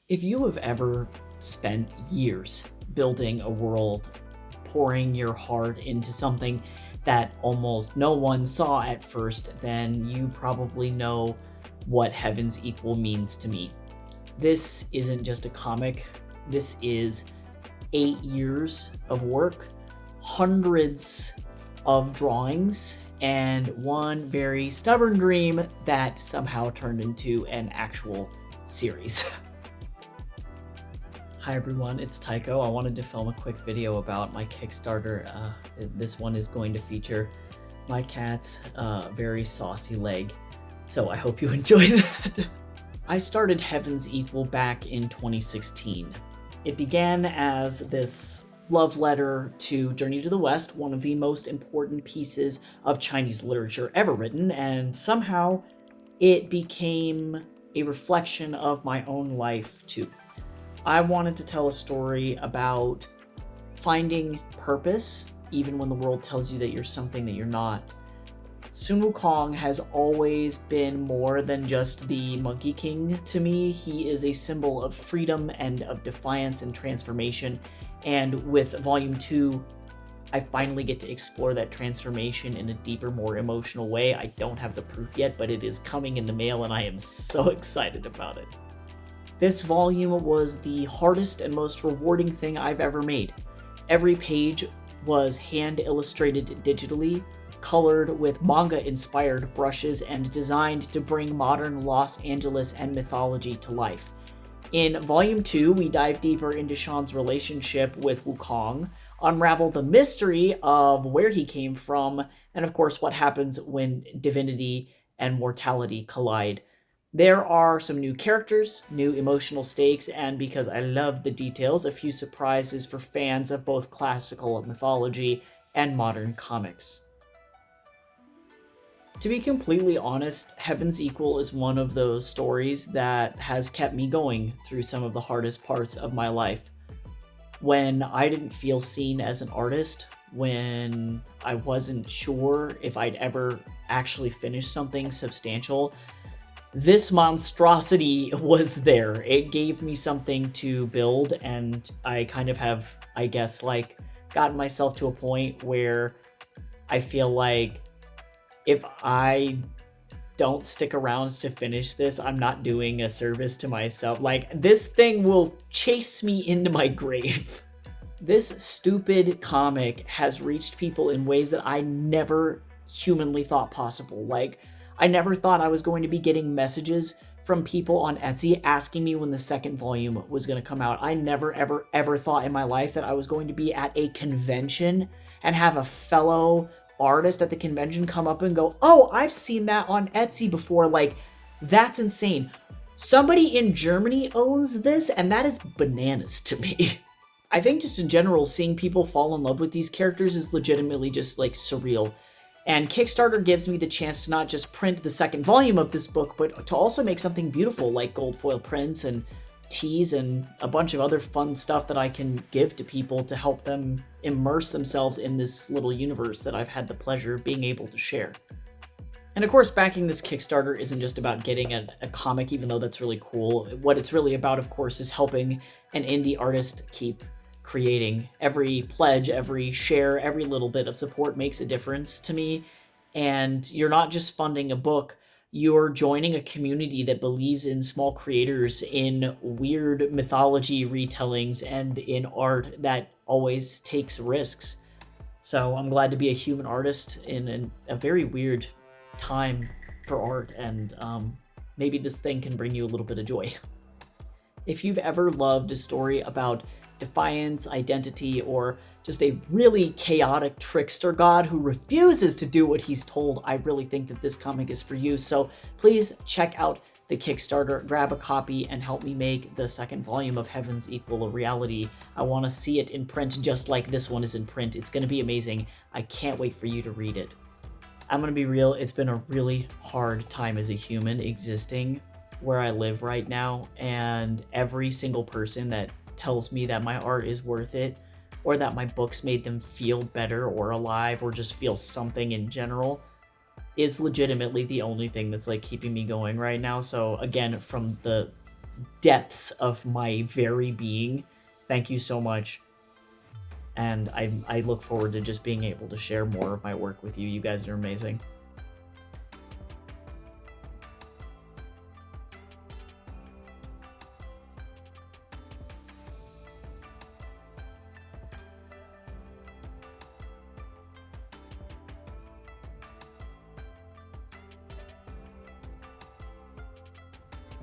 If you have ever spent years building a world, pouring your heart into something that almost no one saw at first, then you probably know what Heaven's Equal means to me. This isn't just a comic, this is 8 years of work, hundreds of drawings, and one very stubborn dream that somehow turned into an actual series. Hi everyone, it's Tycho. I wanted to film a quick video about my Kickstarter. This one is going to feature my cat's very saucy leg, so I hope you enjoy that. I started Heaven's Equal back in 2016. It began as this love letter to Journey to the West, one of the most important pieces of Chinese literature ever written, and somehow it became a reflection of my own life too. I wanted to tell a story about finding purpose, even when the world tells you that you're something that you're not. Sun Wukong has always been more than just the Monkey King to me. He is a symbol of freedom and of defiance and transformation. And with Volume 2, I finally get to explore that transformation in a deeper, more emotional way. I don't have the proof yet, but it is coming in the mail and I am so excited about it. This volume was the hardest and most rewarding thing I've ever made. Every page was hand illustrated digitally, colored with manga-inspired brushes, and designed to bring modern Los Angeles and mythology to life. In Volume 2, we dive deeper into Shawn's relationship with Wukong, unravel the mystery of where he came from, and of course what happens when divinity and mortality collide. There are some new characters, new emotional stakes, and because I love the details, a few surprises for fans of both classical mythology and modern comics. To be completely honest, Heaven's Equal is one of those stories that has kept me going through some of the hardest parts of my life. When I didn't feel seen as an artist, when I wasn't sure if I'd ever actually finish something substantial, this monstrosity was there. It gave me something to build, and I kind of have, I guess, like, gotten myself to a point where I feel like if I don't stick around to finish this, I'm not doing a service to myself. Like, this thing will chase me into my grave. This stupid comic has reached people in ways that I never humanly thought possible. Like, I never thought I was going to be getting messages from people on Etsy asking me when the second volume was going to come out. I never, ever thought in my life that I was going to be at a convention and have a fellow artist at the convention come up and go, "Oh, I've seen that on Etsy before." Like, that's insane. Somebody in Germany owns this, and that is bananas to me. I think just in general, seeing people fall in love with these characters is legitimately just, like, surreal. And Kickstarter gives me the chance to not just print the second volume of this book, but to also make something beautiful like gold foil prints and teas and a bunch of other fun stuff that I can give to people to help them immerse themselves in this little universe that I've had the pleasure of being able to share. And of course, backing this Kickstarter isn't just about getting a comic, even though that's really cool. What it's really about, of course, is helping an indie artist keep creating. Every pledge, every share, every little bit of support makes a difference to me. And you're not just funding a book, you're joining a community that believes in small creators, in weird mythology retellings, and in art that always takes risks. So I'm glad to be a human artist in a very weird time for art, and maybe this thing can bring you a little bit of joy. If you've ever loved a story about defiance, identity, or just a really chaotic trickster god who refuses to do what he's told, I really think that this comic is for you. So please check out the Kickstarter, grab a copy, and help me make the second volume of Heaven's Equal a reality. I want to see it in print just like this one is in print. It's going to be amazing. I can't wait for you to read it. I'm going to be real, it's been a really hard time as a human existing where I live right now, and every single person that tells me that my art is worth it, or that my books made them feel better or alive or just feel something in general, is legitimately the only thing that's like keeping me going right now. So again, from the depths of my very being. Thank you so much. And I look forward to just being able to share more of my work with you. You guys are amazing.